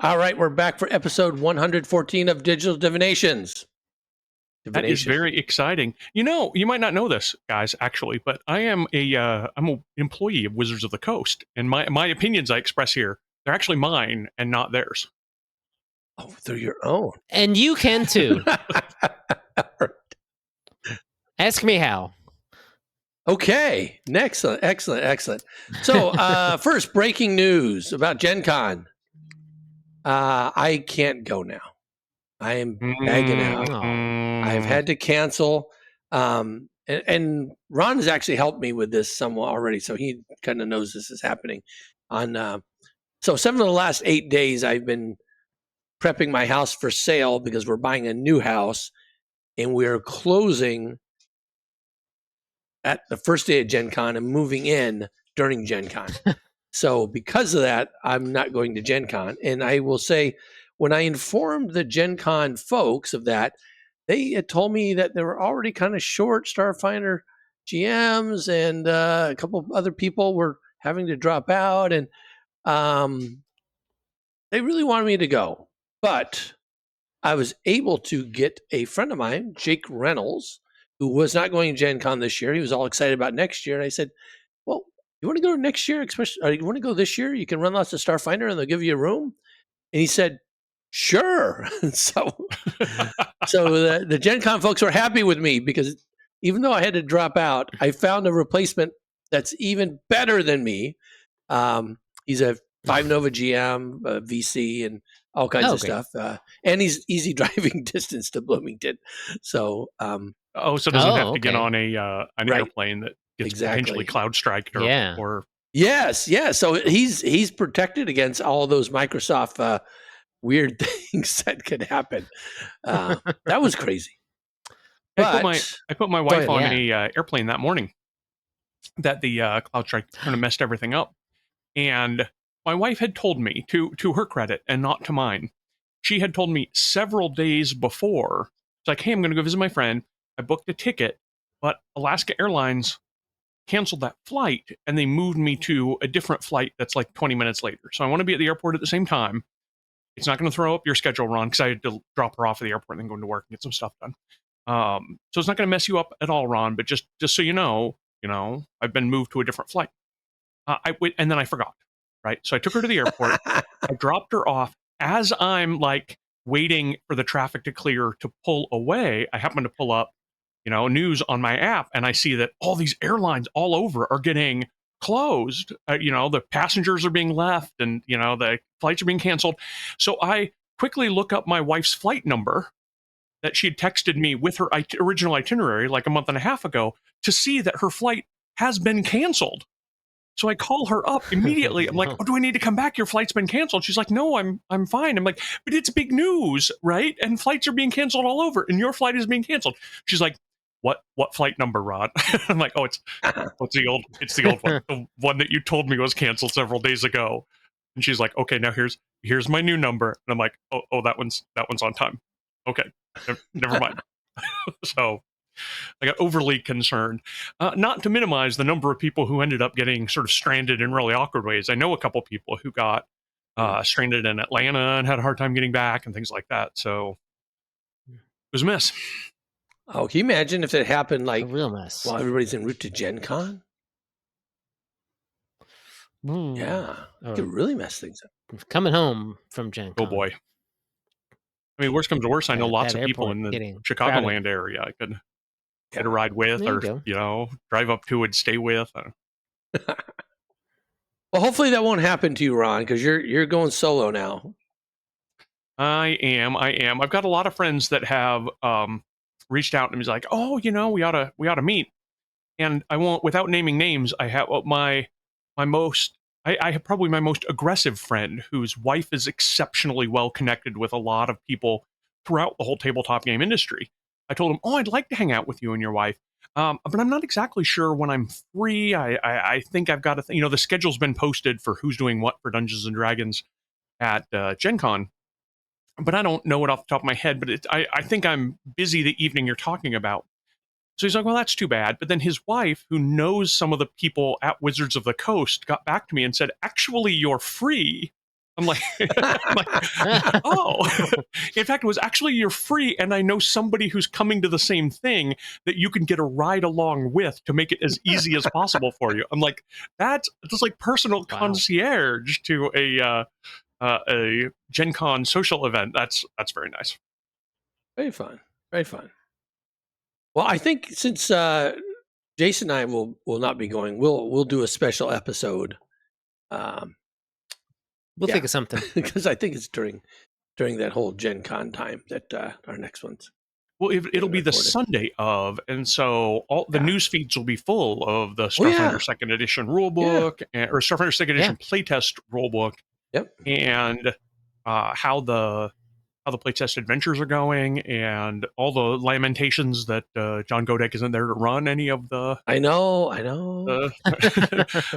All right, we're back for episode 114 of Digital Divinations. That is very exciting. You know, you might not know this, guys, actually, but I'm an employee of Wizards of the Coast, and my opinions I express here, they're actually mine and not theirs. Oh, they're your own. And you can too. Ask me how. Okay, excellent. So, first, breaking news about GenCon. I can't go now. I am bagging out. I've had to cancel. And Ron has actually helped me with this somewhat already, so he kind of knows this is happening. So 7 of the last 8 days, I've been prepping my house for sale because we're buying a new house, and we're closing at the first day of GenCon and moving in during GenCon. So because of that, I'm not going to GenCon. And I will say, when I informed the GenCon folks of that, they had told me that they were already kind of short Starfinder GMs, and a couple of other people were having to drop out, and they really wanted me to go. But I was able to get a friend of mine, Jake Reynolds, who was not going to Gen Con this year. He was all excited about next year. And I said, well, you want to go next year? Or you want to go this year? You can run lots of Starfinder and they'll give you a room. And he said, sure. so the Gen Con folks were happy with me because even though I had to drop out, I found a replacement that's even better than me. He's a 5 Nova GM, VC, and all kinds of stuff. And he's easy driving distance to Bloomington. So, so doesn't have to get on an airplane that gets potentially cloud striked or Yes. So he's protected against all those Microsoft weird things that could happen. That was crazy. I put my wife on a airplane that morning that the cloud strike kind of messed everything up. And my wife had told me, to her credit and not to mine, she had told me several days before, it's like, hey, I'm going to go visit my friend. I booked a ticket, but Alaska Airlines canceled that flight, and they moved me to a different flight that's like 20 minutes later. So I want to be at the airport at the same time. It's not going to throw up your schedule, Ron, because I had to drop her off at the airport and then go into work and get some stuff done. So it's not going to mess you up at all, Ron, but just so you know, I've been moved to a different flight. And then I forgot. Right. So I took her to the airport. I dropped her off. As I'm like waiting for the traffic to clear to pull away, I happen to pull up, news on my app, and I see that all these airlines all over are getting closed. The passengers are being left, and the flights are being canceled. So I quickly look up my wife's flight number that she had texted me with her original itinerary like a month and a half ago to see that her flight has been canceled. So I call her up immediately. I'm like, oh, do I need to come back? Your flight's been canceled. She's like, no, I'm fine. I'm like, but it's big news, right? And flights are being canceled all over, and your flight is being canceled. She's like, what flight number, Rod? I'm like, oh, it's the old one, the one that you told me was canceled several days ago. And she's like, okay, now here's my new number. And I'm like, oh, that one's on time. Okay, never mind. So I got overly concerned. Not to minimize the number of people who ended up getting sort of stranded in really awkward ways. I know a couple people who got stranded in Atlanta and had a hard time getting back and things like that. So it was a mess. Oh, can you imagine if it happened like a real mess while everybody's en route to Gen Con? Yeah, it could really mess things up. Coming home from Gen Con. Oh, boy. I mean, worst comes to worst, I know lots of people in the Chicagoland area I could get a ride with, or drive up to and stay with. Well, hopefully that won't happen to you, Ron, because you're going solo now. I am. I've got a lot of friends that have reached out and was like, oh, we ought to meet. And I won't, without naming names, I have I have probably my most aggressive friend whose wife is exceptionally well connected with a lot of people throughout the whole tabletop game industry. I told him, oh, I'd like to hang out with you and your wife, but I'm not exactly sure when I'm free. I think I've got the schedule's been posted for who's doing what for Dungeons and Dragons at Gen Con, but I don't know it off the top of my head, but I think I'm busy the evening you're talking about. So he's like, well, that's too bad. But then his wife, who knows some of the people at Wizards of the Coast, got back to me and said, actually, you're free. I'm like, oh, in fact, it was actually you're free, and I know somebody who's coming to the same thing that you can get a ride along with to make it as easy as possible for you. I'm like, that's just like personal concierge to a Gen Con social event. That's very nice. Very fun. Very fun. Well, I think since Jason and I will not be going, we'll do a special episode. We'll think of something because I think it's during that whole Gen Con time that our next one's. Well, it'll be the Sunday of, and so all the news feeds will be full of the Starfighter Second Edition rulebook or Starfighter Second Edition playtest rulebook. Yep, and how the playtest adventures are going, and all the lamentations that John Godek isn't there to run any of the. I know.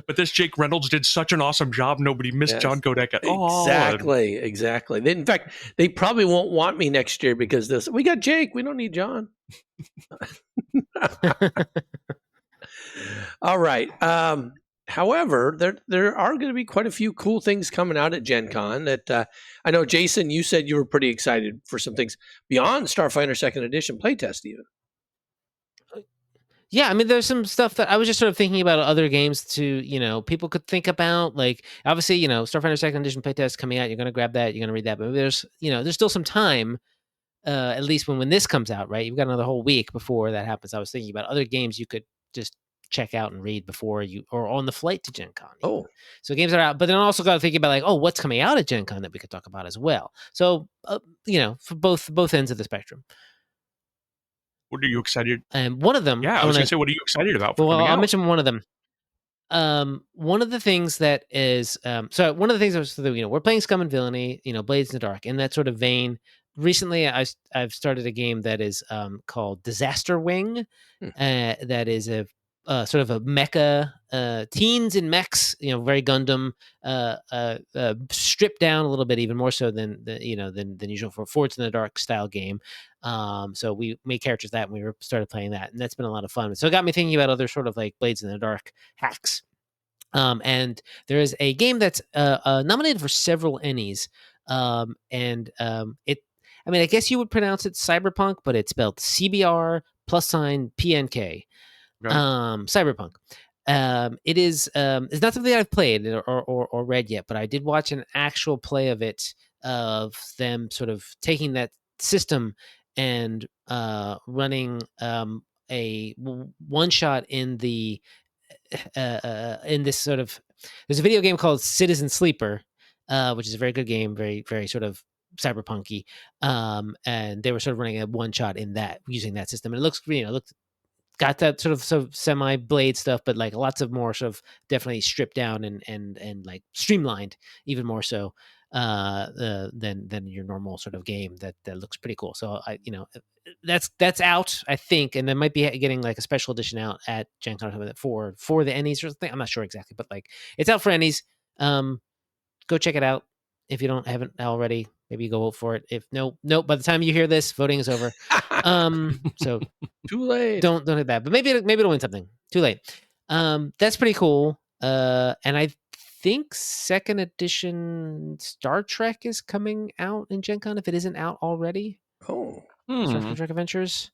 But this Jake Reynolds did such an awesome job. Nobody missed John Godek at all. Exactly. In fact, they probably won't want me next year because we got Jake. We don't need John. All right. However, there are going to be quite a few cool things coming out at Gen Con that I know, Jason, you said you were pretty excited for some things beyond Starfighter Second Edition playtest even. Yeah, I mean, there's some stuff that I was just sort of thinking about other games to, people could think about. Like, obviously, Starfighter Second Edition playtest coming out. You're going to grab that. You're going to read that. But there's still some time, at least when this comes out, right? You've got another whole week before that happens. I was thinking about other games you could just check out and read before or on the flight to Gen Con. Oh, so games are out, but then also got to think about what's coming out at Gen Con that we could talk about as well. So, for both ends of the spectrum. What are you excited? And one of them, I was going to say, what are you excited about? I'll mention one of them. One of the things that is, so one of the things I was, we're playing Scum and Villainy, Blades in the Dark, in that sort of vein. Recently, I've started a game that is called Disaster Wing, that is a sort of a mecha, teens in mechs, very Gundam, stripped down a little bit, even more so than usual for Forged in the Dark style game. So we made characters that, and we started playing that, and that's been a lot of fun. So it got me thinking about other sort of like Blades in the Dark hacks. And there is a game that's nominated for several Ennies, I guess you would pronounce it Cyberpunk, but it's spelled CBR +PNK. Okay. Cyberpunk. It is it's not something I've played or read yet, but I did watch an actual play of it, of them sort of taking that system and running a one shot in the in this sort of, there's a video game called Citizen Sleeper, which is a very good game, very very sort of cyberpunky, and they were sort of running a one shot in that using that system, and it looks got that sort of semi blade stuff, but like lots of more sort of definitely stripped down and like streamlined even more so than your normal sort of game that looks pretty cool. So that's out, I think, and then might be getting like a special edition out at Gen Con for the Ennies or something. I'm not sure exactly, but like it's out for Ennies. Go check it out if you haven't already. Maybe go vote for it. If no, by the time you hear this, voting is over. So too late. Don't hit that. But maybe it'll win something. Too late. That's pretty cool. And I think second edition Star Trek is coming out in Gen Con, if it isn't out already. Oh. Star Trek Adventures.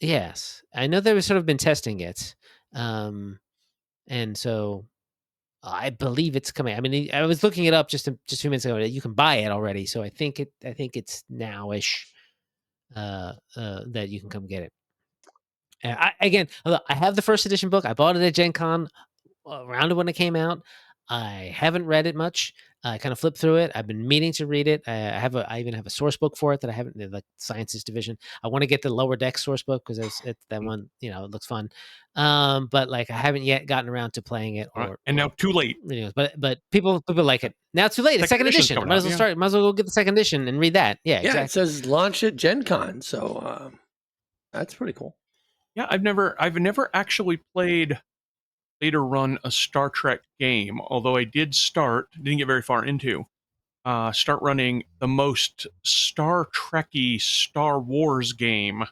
Yes. I know they've sort of been testing it. And so I believe it's coming. I mean, I was looking it up just a few minutes ago. You can buy it already, so I think it's now-ish that you can come get it. I have the first edition book. I bought it at Gen Con around when it came out. I haven't read it much. I kind of flipped through it. I've been meaning to read it. I even have a source book for it that I haven't, like Sciences Division. I want to get the Lower Deck source book because it's that one, it looks fun. But like I haven't yet gotten around to playing it. Now too late. But people like it. Now it's too late. It's second edition. Might as well start. Might as well go get the second edition and read that. Yeah, exactly. It says launch at Gen Con, so that's pretty cool. Yeah, I've never actually played or run a Star Trek game, although I didn't get very far into start running the most Star Trek-y Star Wars game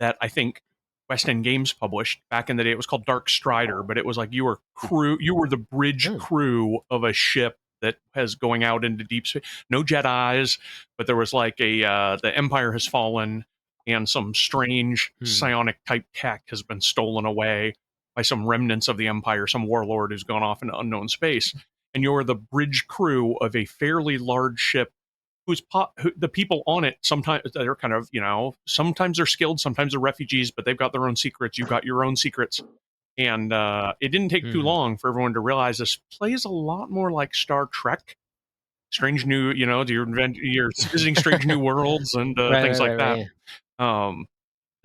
that I think West End Games published back in the day. It was called Dark Strider, but it was like you were the bridge crew of a ship that has going out into deep space. No Jedis, but there was like the Empire has fallen, and some strange psionic type tech has been stolen away by some remnants of the Empire, some warlord who's gone off into unknown space. And you're the bridge crew of a fairly large ship who the people on it, sometimes they're kind of, sometimes they're skilled, sometimes they're refugees, but they've got their own secrets. You've got your own secrets. And it didn't take too long for everyone to realize this plays a lot more like Star Trek. Strange new, you're visiting strange new worlds and things like that. Yeah. And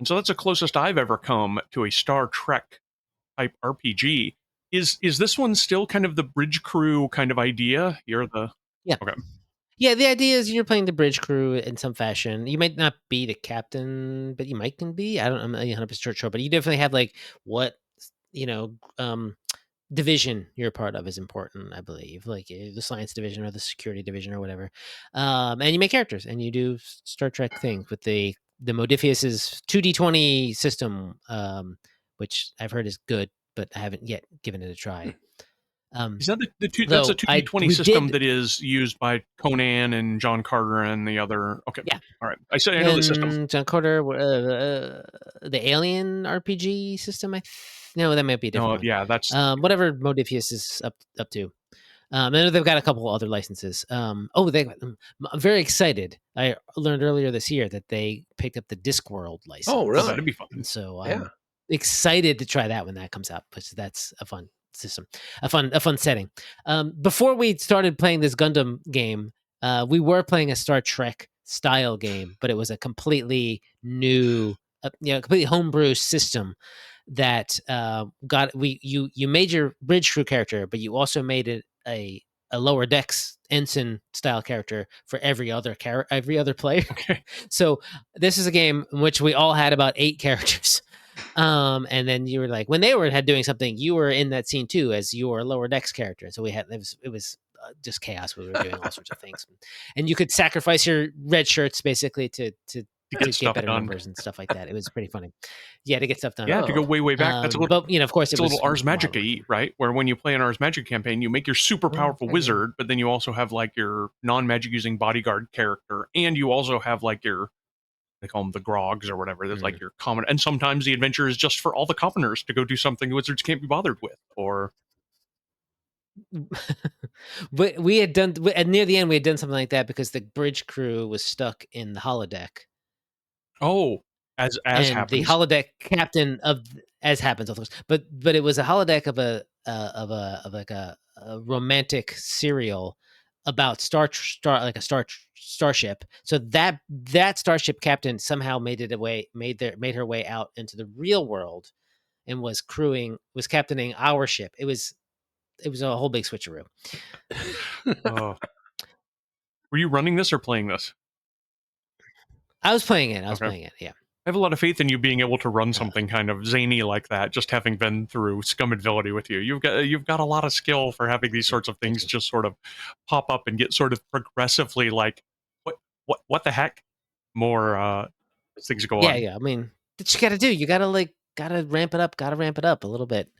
so that's the closest I've ever come to a Star Trek type RPG. Is this one still kind of the bridge crew kind of idea? You're the okay. Yeah, the idea is you're playing the bridge crew in some fashion. You might not be the captain, but you might can be. I'm not 100% sure, but you definitely have like what division you're a part of is important, I believe, like the science division or the security division or whatever. And you make characters and you do Star Trek things with the Modiphius's 2D20 system, which I've heard is good, but I haven't yet given it a try. Is that that's a 2D20 system that is used by Conan and John Carter and the other? Okay, yeah, all right. I know the system. John Carter, the Alien RPG system. No, that might be a different one. Yeah, that's whatever Modiphius is up to. I know they've got a couple other licenses. I'm very excited. I learned earlier this year that they picked up the Discworld license. Oh, really? That'd be fun. So I'm excited to try that when that comes out, because that's a fun system, a fun setting. Before we started playing this Gundam game, we were playing a Star Trek style game, but it was a completely new, completely homebrew system that you made your bridge crew character, but you also made it a lower decks ensign style character for every other player. Okay. So this is a game in which we all had about 8 characters. And then you were like, when they had doing something, you were in that scene too as your lower decks character. And so it was just chaos. We were doing all sorts of things, and you could sacrifice your red shirts basically to get better numbers and stuff like that. It was pretty funny. Yeah, to get stuff done. Yeah, to go way back. That's a little, but of course, it's a little Ars Magica, right? Where when you play an Ars Magic campaign, you make your super powerful wizard, but then you also have like your non-magic using bodyguard character, and you also have like your, they call them the grogs or whatever. That's like your common, and sometimes the adventure is just for all the commoners to go do something wizards can't be bothered with, or. But we had done, and near the end, we had done something like that because the bridge crew was stuck in the holodeck. Oh, as and happens. The holodeck captain as happens, of course, but it was a holodeck of a romantic serial about starship. So that starship captain somehow made her way out into the real world and was captaining our ship. It was a whole big switcheroo. Oh. Were you running this or playing this? I was playing it. Playing it. Yeah. I have a lot of faith in you being able to run something kind of zany like that, just having been through Scum and Villainy with you. You've got a lot of skill for having these sorts of things just sort of pop up and get sort of progressively like, what the heck? More as things go on. Yeah. I mean, what you got to do? You got to ramp it up a little bit,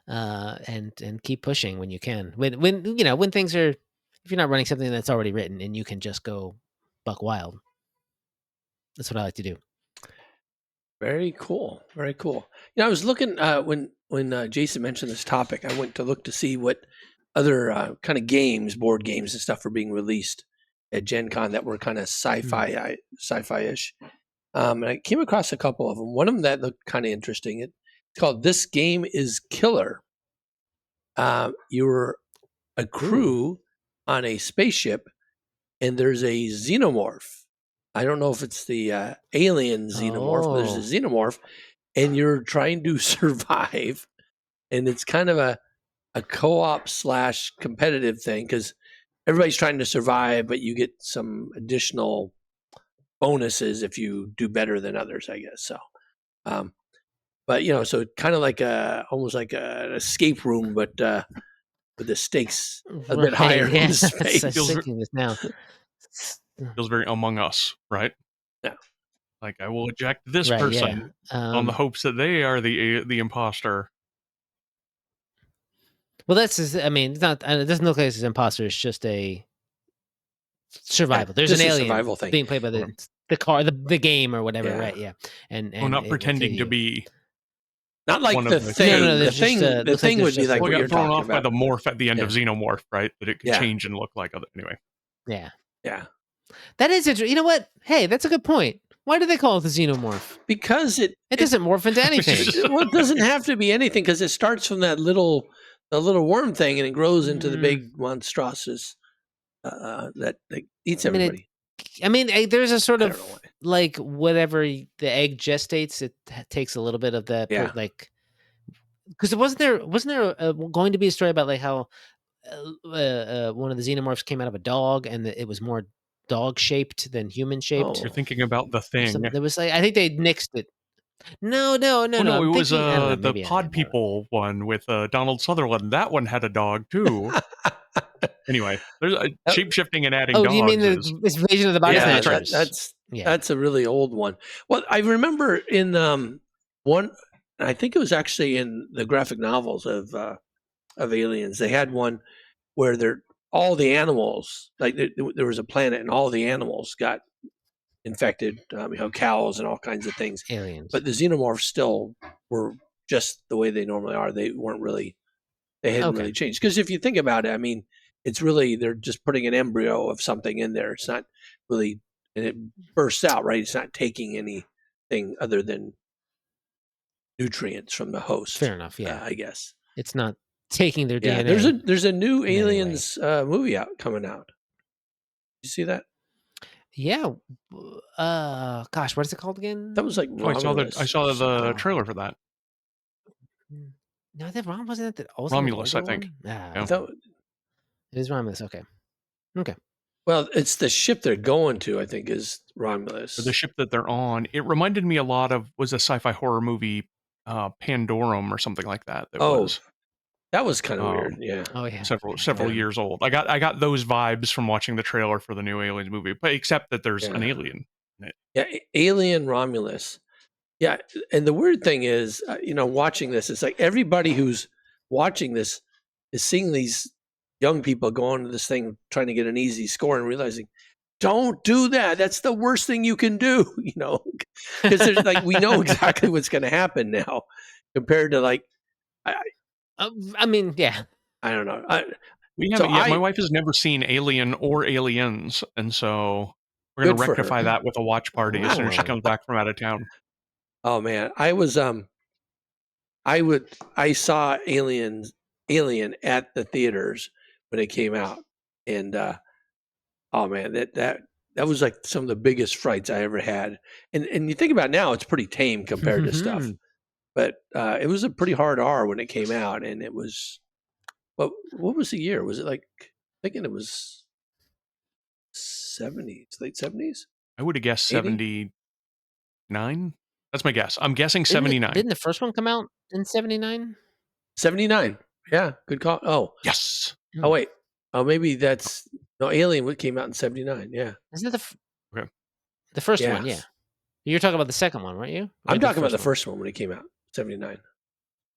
and keep pushing when you can. When things are, if you're not running something that's already written and you can just go buck wild. That's what I like to do. Very cool. Very cool. I was looking when Jason mentioned this topic, I went to look to see what other kind of games, board games and stuff were being released at GenCon that were kind of sci-fi-ish. And I came across a couple of them. One of them that looked kind of interesting. It's called This Game is Killer. You're a crew on a spaceship, and there's a xenomorph. I don't know if it's the alien xenomorph, but there's a xenomorph, and you're trying to survive. And it's kind of a co-op / competitive thing because everybody's trying to survive, but you get some additional bonuses if you do better than others, I guess. So, but so kind of like almost like an escape room, but with the stakes a bit higher in space. Feels very Among Us, right? Yeah. Like I will eject this person on the hopes that they are the imposter. Well, I mean, it's not. It doesn't look like it's an imposter. It's just a survival. There's an alien survival thing being played by the game or whatever, right? Yeah, and not pretending to be. Not like the thing. No, the thing. The thing would be like what you're thrown talking off by about. the morph at the end of Xenomorph, right? That it could change and look like other. Anyway. Yeah. Yeah. That is interesting. You know what? Hey, that's a good point. Why do they call it the Xenomorph? Because it doesn't morph into anything. It doesn't have to be anything because it starts from the little worm thing and it grows into the big monstrosities that eats everybody. There's a sort of like whatever the egg gestates, it takes a little bit of that, because wasn't there going to be a story about like how one of the xenomorphs came out of a dog and it was more dog shaped than human shaped. You're thinking about The Thing. There was like I think they nixed it. No. It was the Pod People one with Donald Sutherland. That one had a dog too. Anyway, there's shape shifting and adding. Do you mean the Invasion of the Body Snatchers? That's a really old one. Well, I remember in one. I think it was actually in the graphic novels of Aliens. They had one where all the animals, like there was a planet and all the animals got infected, cows and all kinds of things. Aliens. But the xenomorphs still were just the way they normally are. They hadn't really changed. Because if you think about it, I mean, it's really, they're just putting an embryo of something in there. It's not really, and it bursts out, right? It's not taking anything other than nutrients from the host. Fair enough, yeah. I guess. It's not taking their DNA. There's a new Aliens movie coming out. Did you see that? Yeah. Gosh, what is it called again? That was like I saw the trailer for that. No, that wasn't that also Romulus, I think. It is Romulus. Okay. Well, it's the ship they're going to, I think, is Romulus. The ship that they're on. It reminded me a lot of was a sci-fi horror movie, Pandorum or something like that. That was kind of weird. Yeah. Oh yeah. Several years old. I got those vibes from watching the trailer for the new Aliens movie, but except that there's an alien in it. Yeah, Alien Romulus. Yeah, and the weird thing is, watching this, it's like everybody who's watching this is seeing these young people going to this thing trying to get an easy score and realizing, don't do that. That's the worst thing you can do, because there's like we know exactly what's going to happen now, compared to like. I mean, yeah. I don't know. We haven't yet. My wife has never seen Alien or Aliens, and so we're going to rectify that with a watch party as soon as she comes back from out of town. Oh man, I saw Alien at the theaters when it came out, and oh man, that was like some of the biggest frights I ever had. And you think about it now, it's pretty tame compared to stuff. But it was a pretty hard R when it came out, and it was what was the year? Was it like thinking it was 70s, late 70s? I would have guessed 79. That's my guess. I'm guessing 79. Didn't the first one come out in 79? 79. Yeah, good call. Oh yes. Oh wait. Oh, maybe that's Alien came out in 79. Yeah. Isn't it the first one? Yeah. You're talking about the second one, weren't you? I'm talking about the first one when it came out. 79.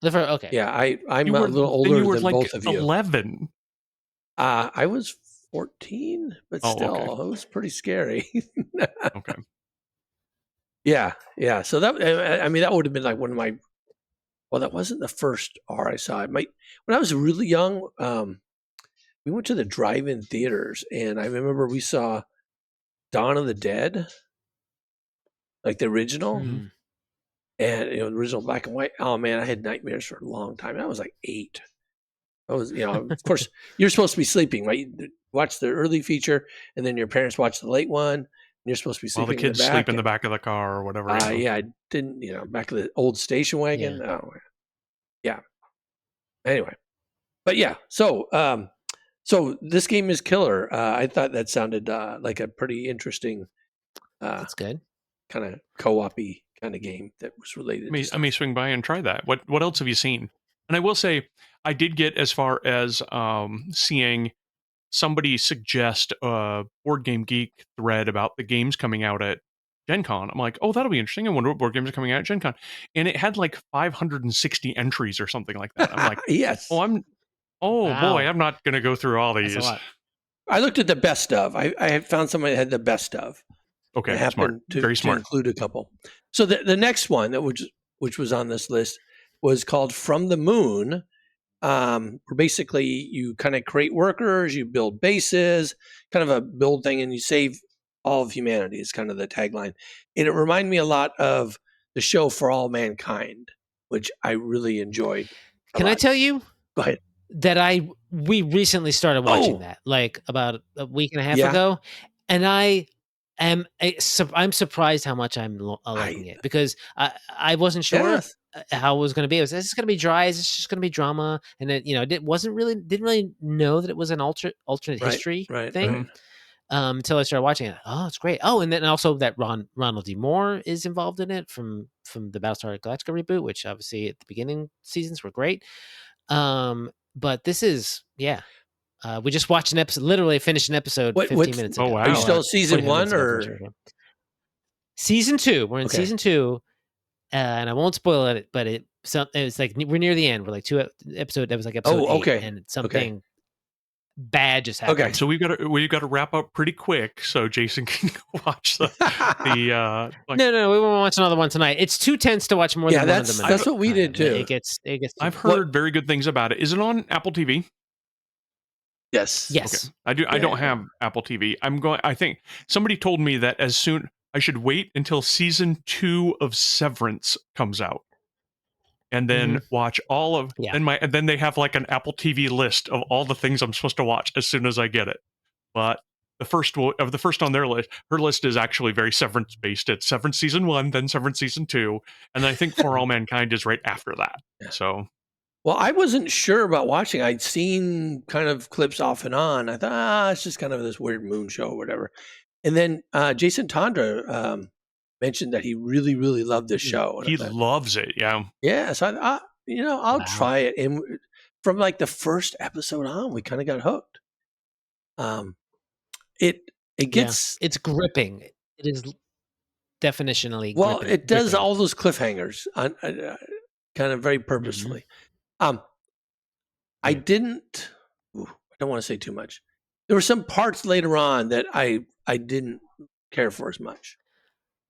Okay. Yeah, I'm a little older than both of you. 11. I was 14, but still, it was pretty scary. Okay. Yeah. So that would have been like one of my. Well, that wasn't the first R I saw. When I was really young, we went to the drive-in theaters, and I remember we saw Dawn of the Dead, like the original. Mm-hmm. And the original black and white. Oh man, I had nightmares for a long time. I was like 8. I was, of course, you're supposed to be sleeping, right? You watch the early feature, and then your parents watch the late one. And you're supposed to be sleeping. While the kids sleep in the back of the car or whatever. Yeah, I didn't. Back of the old station wagon. Yeah. Oh, yeah. Anyway, but yeah. So this game is killer. I thought that sounded like a pretty interesting. That's good. Kind of co-op-y kind of game that was related. I may swing by and try that. What else have you seen? And I will say, I did get as far as seeing somebody suggest a Board Game Geek thread about the games coming out at GenCon. I'm like, oh, that'll be interesting. I wonder what board games are coming out at GenCon. And it had like 560 entries or something like that. I'm like, yes. Oh, Oh Wow. boy, I'm not going to go through all That's a these. lot. I looked at the best of. I had found somebody that had the best of. Okay, I happened Very to smart. include a couple. So the next one that which was on this list was called From the Moon. Where basically you kind of create workers, you build bases, kind of a build thing, and you save all of humanity is kind of the tagline. And it reminded me a lot of the show For All Mankind, which I really enjoyed. Can I tell you? Go ahead. That we recently started watching that, like about a week and a half ago, and I'm surprised how much I'm liking it, because I wasn't sure how it was going to be. Is this going to be dry? Is this just going to be drama? And it, didn't really know that it was an alternate history thing. Until I started watching it. Oh, it's great. Oh, and then also that Ronald D. Moore is involved in it from the Battlestar Galactica reboot, which obviously at the beginning seasons were great. But this is, we just watched an episode, literally finished an episode 15 minutes ago. Oh, wow. Are you still season 1 or? Season 2. We're in season 2, and I won't spoil it, but it's like we're near the end. We're like 2 episode. That was like episode 8, and something bad just happened. Okay, so we've got to wrap up pretty quick so Jason can watch the No, we won't watch another one tonight. It's too tense to watch more than one of them. That's what we did too. It gets I've heard very good things about it. Is it on Apple TV? Yes. Okay. I do. I don't have Apple TV. I think somebody told me that I should wait until season 2 of Severance comes out, and then watch all of. And then they have like an Apple TV list of all the things I'm supposed to watch as soon as I get it. But the first on their list, her list is actually very Severance based. It's Severance season 1, then Severance season 2, and I think For All Mankind is right after that. So. Well, I wasn't sure about watching. I'd seen kind of clips off and on. I thought, it's just kind of this weird moon show or whatever. And then Jason Tondra mentioned that he really, really loved this show. He loves it, yeah. Yeah, so I thought, I'll try it. And from like the first episode on, we kind of got hooked. It gets... it's gripping. It is definitionally well, gripping. It does all those cliffhangers kind of very purposefully. I didn't... I don't want to say too much. There were some parts later on that I didn't care for as much.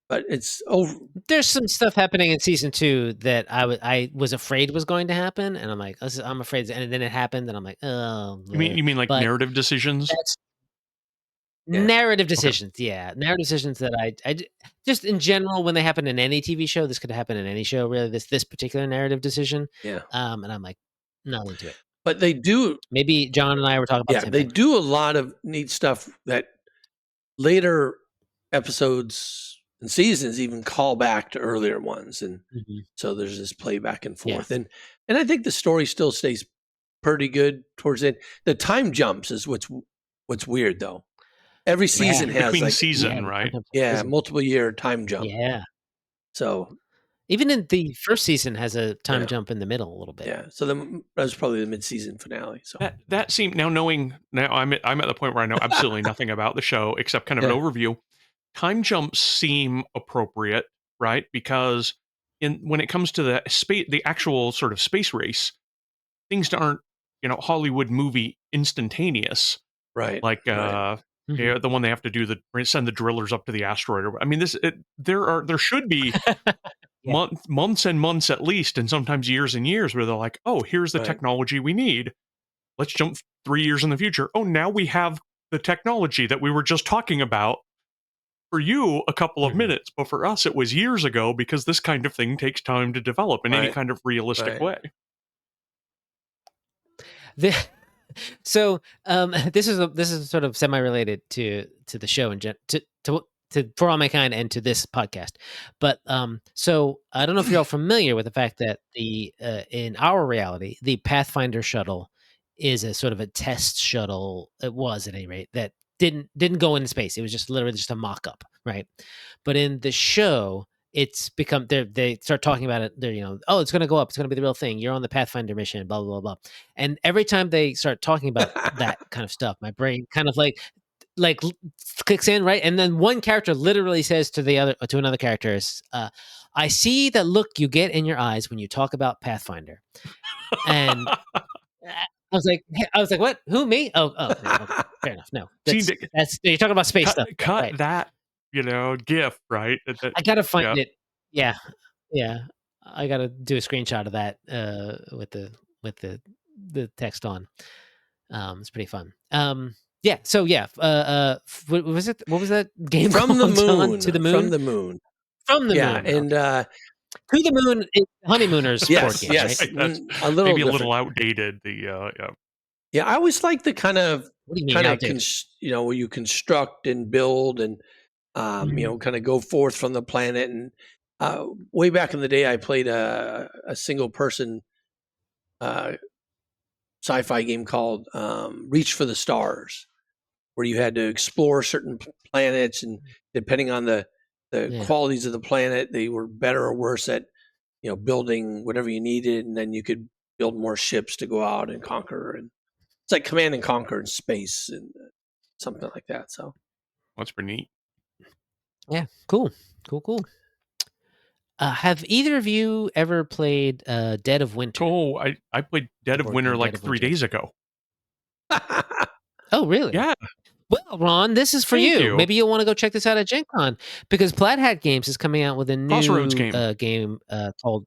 But it's over. There's some stuff happening in season 2 that I was afraid was going to happen, and I'm like, I'm afraid, and then it happened, and I'm like, oh. You mean like narrative decisions? Narrative decisions, narrative decisions that I just in general, when they happen in any TV show, this could happen in any show, really. This particular narrative decision, and I'm like, not into it. But they do. Maybe John and I were talking about. They do a lot of neat stuff that later episodes and seasons even call back to earlier ones, and so there's this play back and forth, and I think the story still stays pretty good towards it. The time jumps is what's weird though. Every season has between like season, right? Yeah, multiple year time jump. Yeah. So even in the first season has a time jump in the middle a little bit. Yeah. So that was probably the mid-season finale. So that seemed now I'm at the point where I know absolutely nothing about the show except kind of an overview. Time jumps seem appropriate, right? Because when it comes to the actual sort of space race, things aren't Hollywood movie instantaneous, right? Like the one they have to do send the drillers up to the asteroid. I mean, there should be months and months at least, and sometimes years and years, where they're like, oh, here's the technology we need. Let's jump 3 years in the future. Oh, now we have the technology that we were just talking about. For you, a couple of minutes, but for us, it was years ago, because this kind of thing takes time to develop in any kind of realistic way. So this is sort of semi-related to the show and to For All Mankind and to this podcast, but so I don't know if you're all familiar with the fact that in our reality, the Pathfinder shuttle is a sort of a test shuttle. It was, at any rate, that didn't go into space. It was just literally just a mock-up, right? But in the show, it's become they start talking about it. They're oh, it's going to go up. It's going to be the real thing. You're on the Pathfinder mission. Blah blah blah blah. And every time they start talking about that kind of stuff, my brain kind of like clicks in, right? And then one character literally says to another character, "I see that look you get in your eyes when you talk about Pathfinder," and I was like, what? Who, me? Oh, no, okay. Fair enough. No, that's you're talking about space stuff. Cut right. that, GIF, right? I gotta find it. Yeah, I gotta do a screenshot of that with the text on. It's pretty fun. Yeah. So yeah. What was it? What was that game? From the moon. To the moon. From the moon. From the yeah, moon. And To the moon is Honeymooners board game, yes. right? That's a little maybe different. a little outdated. Yeah, I always like the kind of what do you mean where you construct and build and kind of go forth from the planet. And way back in the day, I played a single person sci-fi game called Reach for the Stars, where you had to explore certain planets, and depending on the qualities of the planet, they were better or worse at building whatever you needed, and then you could build more ships to go out and conquer. And it's like Command and Conquer in space and something like that. So that's pretty neat. Yeah, cool. Have either of you ever played Dead of Winter? Oh, I played Dead of Winter like 3 days ago. Oh, really? Yeah. Well, Ron, this is for you. Maybe you'll want to go check this out at GenCon, because Plaid Hat Games is coming out with a new Crossroads game called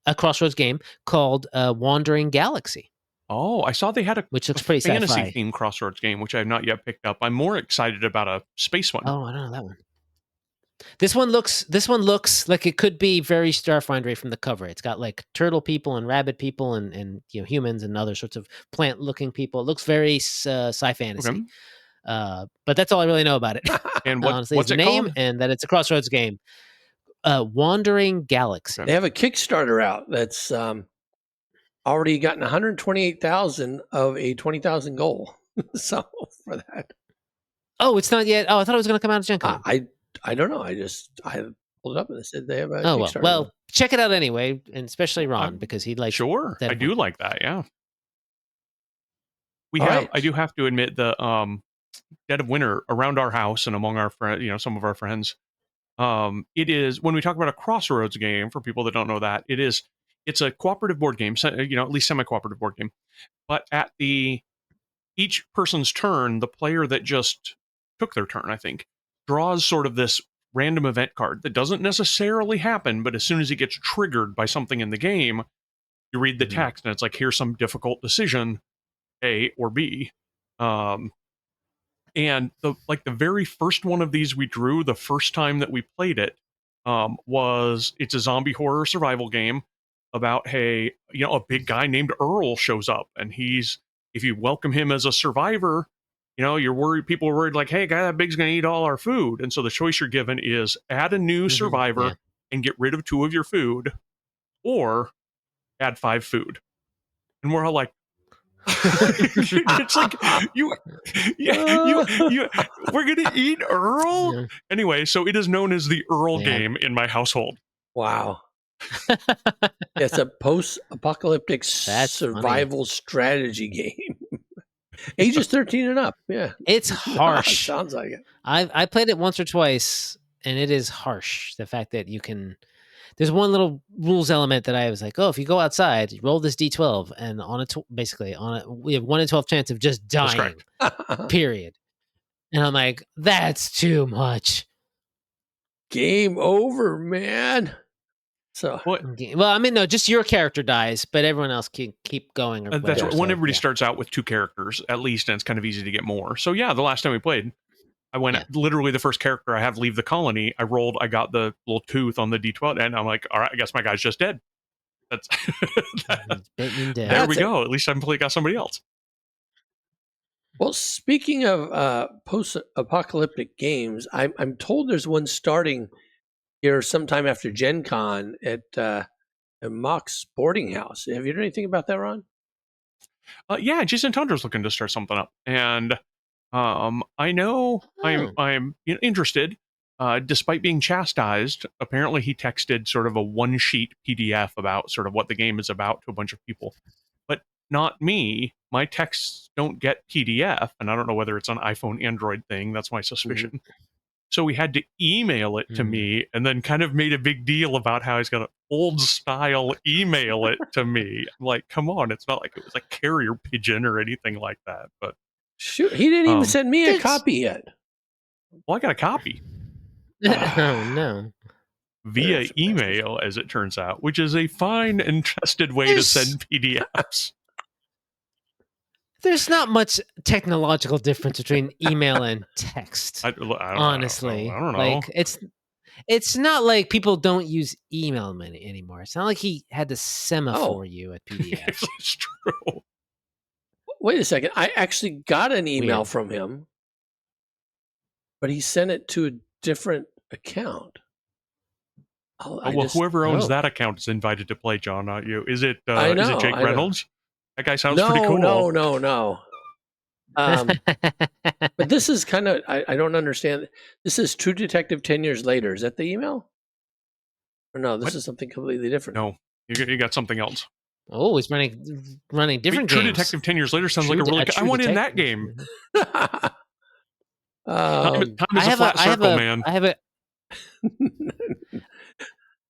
a Crossroads game called Wandering Galaxy. Oh, I saw they had which looks pretty fantasy sci-fi themed Crossroads game, which I have not yet picked up. I'm more excited about a space one. Oh, I don't know that one. This one looks like it could be very Starfinder from the cover. It's got like turtle people and rabbit people and humans and other sorts of plant looking people. It looks very sci fantasy. Okay. But that's all I really know about it. And honestly, what's the it name called? And that it's a Crossroads game. Wandering Galaxy. They have a Kickstarter out that's already gotten 128,000 of a 20,000 goal. So for that. Oh, it's not yet. Oh, I thought it was going to come out at GenCon. I don't know. I pulled it up and it said they have a Kickstarter. Well, check it out anyway, and especially Ron, because he'd like. Sure, I do like that. Yeah, Right. I do have to admit the Dead of Winter around our house and among our friends, some of our friends. It is, when we talk about a Crossroads game, for people that don't know that, it's a cooperative board game. So, at least semi-cooperative board game. But at each person's turn, the player that just took their turn, I think, draws sort of this random event card that doesn't necessarily happen, but as soon as it gets triggered by something in the game, you read the text and it's like, here's some difficult decision, A or B. And the very first one of these we drew the first time that we played it it's a zombie horror survival game about, hey, a big guy named Earl shows up, and if you welcome him as a survivor, you're worried, people are worried like, hey, guy that big's going to eat all our food. And so the choice you're given is add a new survivor and get rid of 2 of your food, or add 5 food. And we're all like, it's like, we're going to eat Earl? Yeah. Anyway, so it is known as the Earl game in my household. Wow. It's a post-apocalyptic survival strategy game. Ages 13 and up. Yeah. It's harsh. Sounds like it. I played it once or twice, and it is harsh. The fact that you can... There's one little rules element that I was like, oh, if you go outside, you roll this D12, and we have 1 in 12 chance of just dying, period. And I'm like, that's too much. Game over, man. So, well, I mean, no, just your character dies, but everyone else can keep going. Or that's when everybody starts out with 2 characters at least, and it's kind of easy to get more. So yeah, the last time we played, I went literally the first character I have leave the colony. I got the little tooth on the D12, and I'm like, all right, I guess my guy's just dead. That's there we go. At least I got somebody else. Well, speaking of post-apocalyptic games, I'm told there's one starting here sometime after GenCon at Mock's Boarding House. Have you heard anything about that, Ron? Yeah, Jason Tundra's looking to start something up, and I know I'm interested. Despite being chastised, apparently he texted sort of a 1-sheet PDF about sort of what the game is about to a bunch of people, but not me. My texts don't get PDF, and I don't know whether it's an iPhone Android thing. That's my suspicion. So he had to email it to me, and then kind of made a big deal about how he's got an old style email it to me. I'm like, come on, it's not like it was a carrier pigeon or anything like that. But shoot, he didn't even send me a copy yet. Well, I got a copy. Oh no. Via email, as it turns out, which is a fine and trusted way to send PDFs. There's not much technological difference between email and text. Honestly, I don't know. Like it's not like people don't use email anymore. It's not like he had to semaphore you at PDF. It's true. Wait a second. I actually got an email from him, but he sent it to a different account. Whoever owns that account is invited to play, John, not you. Is it Jake Reynolds? That guy sounds pretty cool. No. But this is kind of, I don't understand. This is True Detective 10 years later. Is that the email? Or no, this is something completely different. No, you got something else. Oh, he's running different games. True Detective 10 years later sounds like a really good... I want in that game. Time is a flat circle, man. I have a...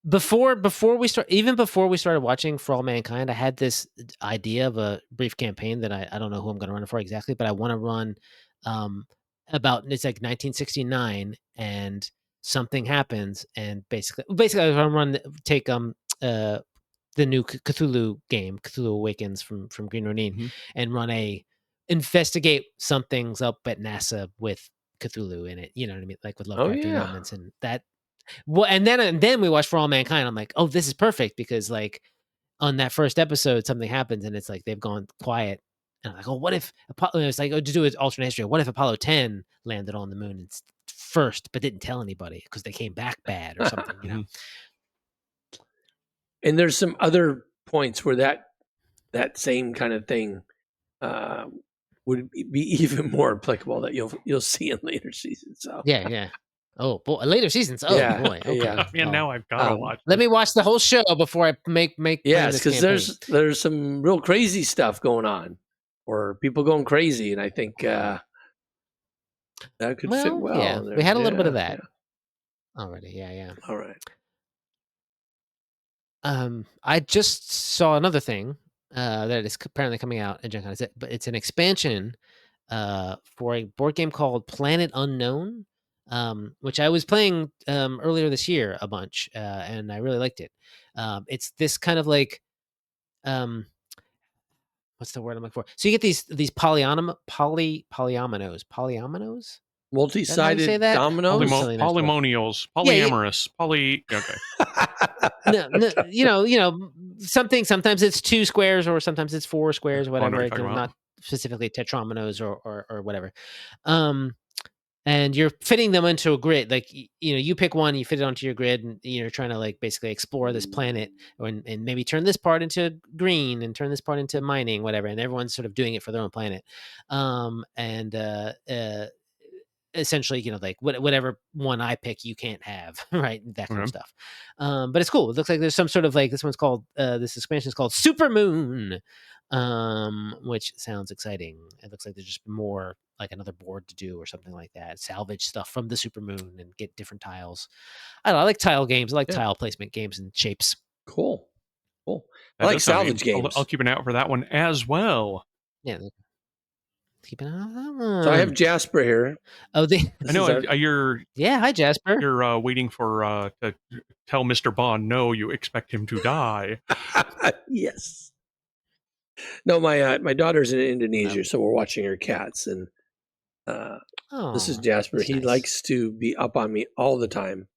Before we started watching For All Mankind, I had this idea of a brief campaign that I don't know who I'm going to run it for exactly, but I want to run about, it's like 1969 and something happens, and basically I want to take the new Cthulhu game, Cthulhu Awakens from Green Ronin, and run investigate something's up at NASA with Cthulhu in it. You know what I mean? Like with Lovecraftian elements and that. Well, and then we watched For All Mankind. I'm like, oh, this is perfect because like on that first episode, something happens and it's like they've gone quiet. And I'm like, oh, what if it's like to do an alternate history? What if Apollo 10 landed on the moon first, but didn't tell anybody because they came back bad or something, you know? And there's some other points where that same kind of thing would be even more applicable that you'll see in later seasons. So yeah. Oh boy, later seasons. Oh boy, okay. Yeah. Man, now I've got to watch. Let me watch the whole show before I make. Yes, because there's some real crazy stuff going on, or people going crazy, and I think that could fit well. Yeah, we had a little bit of that already. Yeah. All right. I just saw another thing that is apparently coming out at GenCon, but it's an expansion for a board game called Planet Unknown. Which I was playing earlier this year a bunch, and I really liked it. It's this kind of like, what's the word I'm looking for? So you get these polyominoes, multi-sided dominoes, polymonials, polyamorous, Okay. No, something. Sometimes it's 2 squares, or sometimes it's 4 squares, whatever. Not specifically tetrominoes or whatever. And you're fitting them into a grid. Like, you pick one, you fit it onto your grid, and you're trying to like basically explore this planet and maybe turn this part into green and turn this part into mining, whatever. And everyone's sort of doing it for their own planet. Essentially, like whatever one I pick, you can't have, right? That kind of stuff. But it's cool. It looks like there's some sort of like, this expansion is called Supermoon, which sounds exciting. It looks like there's just more like another board to do or something like that. Salvage stuff from the Supermoon and get different tiles. I don't know, I like tile games. I like tile placement games and shapes. Cool. I like salvage games. I'll keep an eye out for that one as well. Yeah. Keep an eye on that one. So I have Jasper here. Oh, I know you're. Yeah, hi Jasper. You're waiting for to tell Mr. Bond no, you expect him to die. Yes. No, my daughter's in Indonesia, so we're watching her cats, and this is Jasper. He likes to be up on me all the time.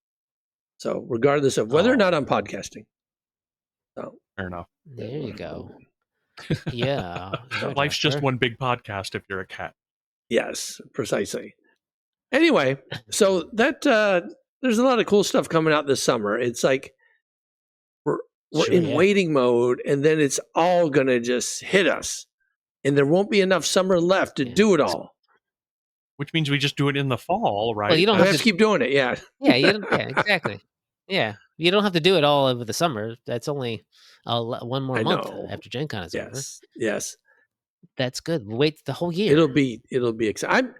So regardless of whether or not I'm podcasting. So fair enough. There you go. Yeah. Life's just one big podcast if you're a cat. Yes, precisely. Anyway, so that there's a lot of cool stuff coming out this summer. It's like we're in waiting mode, and then it's all gonna just hit us, and there won't be enough summer left to do it all. Which means we just do it in the fall, right? Well, you don't have to keep doing it. Yeah. Yeah. Exactly. Yeah. You don't have to do it all over the summer. That's only one more month after GenCon is over. Yes. That's good. We'll wait the whole year. It'll be exciting.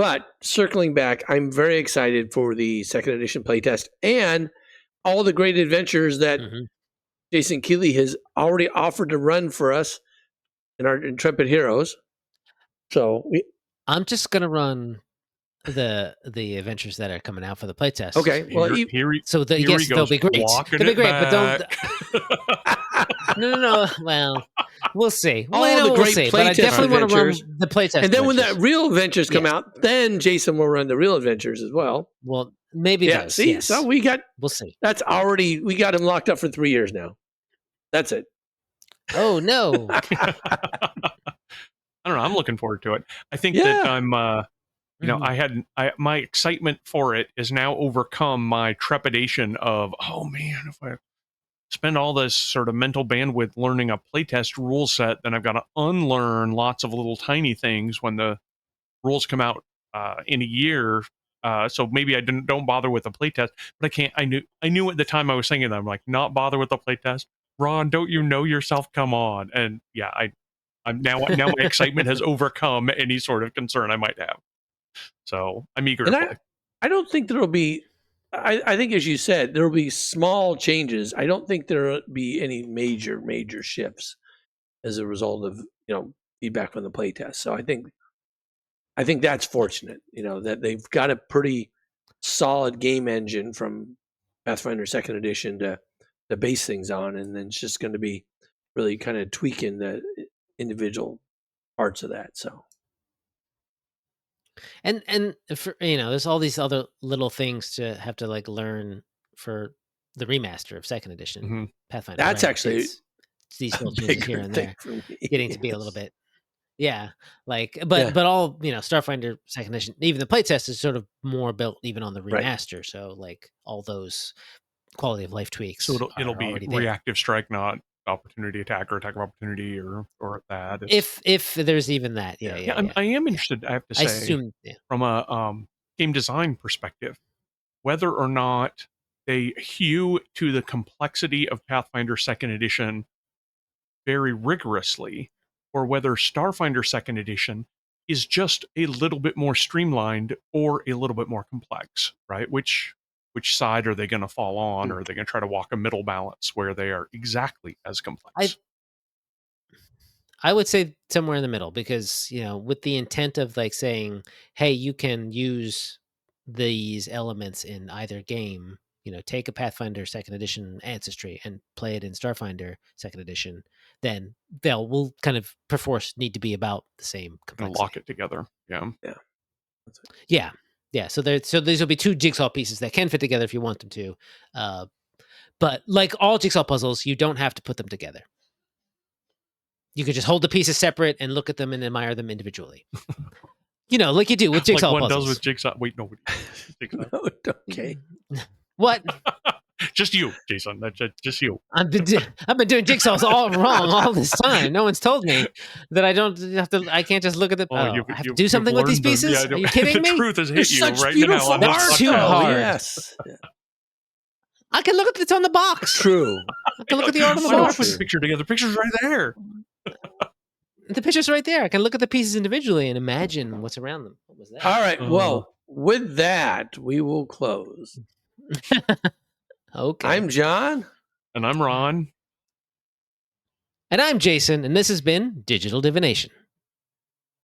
But circling back, I'm very excited for the second edition playtest and all the great adventures that Jason Keeley has already offered to run for us in our Intrepid Heroes. So I'm just gonna run the adventures that are coming out for the playtest. Okay, well, they'll be great. They'll be great, but don't. No. Well, we'll see. All the great playtest. But I definitely want to run the playtest. And then when the real adventures come out, then Jason will run the real adventures as well. Well, maybe. Those, see, yes. so we'll see. That's already, we got him locked up for 3 years now. That's it. Oh no. I don't know. I'm looking forward to it. I think that I'm. My excitement for it is now overcome my trepidation of, oh man, if I spend all this sort of mental bandwidth learning a playtest rule set, then I've got to unlearn lots of little tiny things when the rules come out in a year. So maybe I don't bother with the playtest, but I can't. I knew at the time I was saying that, I'm like, not bother with the playtest. Ron, don't you know yourself? Come on. And yeah, I'm now my excitement has overcome any sort of concern I might have. So I'm eager to play. I don't think there will be, I think as you said, there will be small changes. I don't think there will be any major shifts as a result of, feedback from the playtest. So I think that's fortunate, that they've got a pretty solid game engine from Pathfinder 2nd Edition to base things on, and then it's just going to be really kind of tweaking the individual parts of that. So. And for, there's all these other little things to have to learn for the remaster of 2nd Edition Pathfinder. That's actually it's these little changes here and there, getting to be a little bit. Yeah, but all Starfinder 2nd Edition, even the playtest is sort of more built even on the remaster. Right. So all those quality of life tweaks. So it'll be reactive strike, not opportunity attack or attack of opportunity or that. If there's even that, I am interested. I have to say, from a game design perspective, whether or not they hew to the complexity of Pathfinder 2nd Edition very rigorously, or whether Starfinder 2nd Edition is just a little bit more streamlined or a little bit more complex, right? Which side are they going to fall on, or are they going to try to walk a middle balance where they are exactly as complex? I would say somewhere in the middle, because, with the intent of saying, hey, you can use these elements in either game, take a Pathfinder 2nd Edition Ancestry and play it in Starfinder 2nd Edition, then will kind of perforce need to be about the same complexity. Lock it together. Yeah. Yeah. Yeah, so these will be two jigsaw pieces that can fit together if you want them to. But like all jigsaw puzzles, you don't have to put them together. You could just hold the pieces separate and look at them and admire them individually. Like you do with jigsaw puzzles. Like one does with jigsaw. Wait, no. No, okay. What? Just you, Jason. That's just you. I've been doing jigsaws all wrong all this time. No one's told me that I don't have to. I can't just look at the. I have to do something with these pieces. Are you kidding me? The truth has hit you such right beautiful now. That's too hard. Yes. I can look at it's on the box. True. I can look at the art on the Why don't we box. put the picture together? The picture's right there. The picture's right there. I can look at the pieces individually and imagine what's around them. What was that? All right. Well, with that, we will close. Okay. I'm John. And I'm Ron. And I'm Jason, and this has been Digital Divination.